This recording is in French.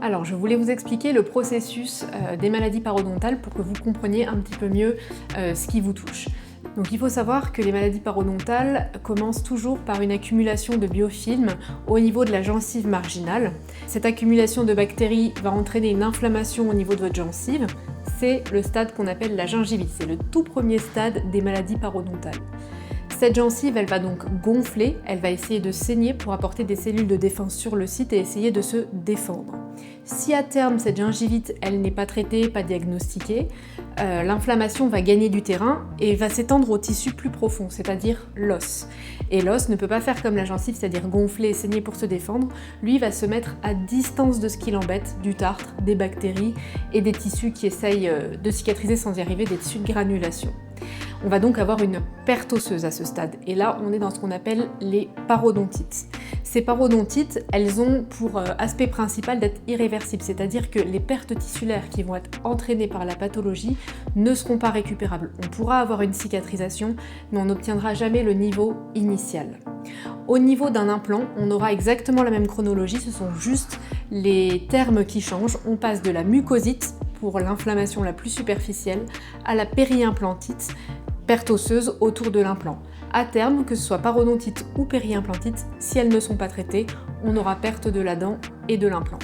Alors, je voulais vous expliquer le processus des maladies parodontales pour que vous compreniez un petit peu mieux ce qui vous touche. Donc il faut savoir que les maladies parodontales commencent toujours par une accumulation de biofilms au niveau de la gencive marginale. Cette accumulation de bactéries va entraîner une inflammation au niveau de votre gencive. C'est le stade qu'on appelle la gingivite, c'est le tout premier stade des maladies parodontales. Cette gencive, elle va donc gonfler, elle va essayer de saigner pour apporter des cellules de défense sur le site et essayer de se défendre. Si à terme cette gingivite, elle n'est pas traitée, pas diagnostiquée, l'inflammation va gagner du terrain et va s'étendre au tissu plus profond, c'est-à-dire l'os. Et l'os ne peut pas faire comme la gencive, c'est-à-dire gonfler et saigner pour se défendre. Lui va se mettre à distance de ce qui l'embête, du tartre, des bactéries et des tissus qui essayent de cicatriser sans y arriver, des tissus de granulation. On va donc avoir une perte osseuse à ce stade. Et là, on est dans ce qu'on appelle les parodontites. Ces parodontites, elles ont pour aspect principal d'être irréversibles, c'est-à-dire que les pertes tissulaires qui vont être entraînées par la pathologie ne seront pas récupérables. On pourra avoir une cicatrisation, mais on n'obtiendra jamais le niveau initial. Au niveau d'un implant, on aura exactement la même chronologie, ce sont juste les termes qui changent. On passe de la mucosite, pour l'inflammation la plus superficielle, à la périimplantite, perte osseuse autour de l'implant. À terme, que ce soit parodontite ou périimplantite, si elles ne sont pas traitées, on aura perte de la dent et de l'implant.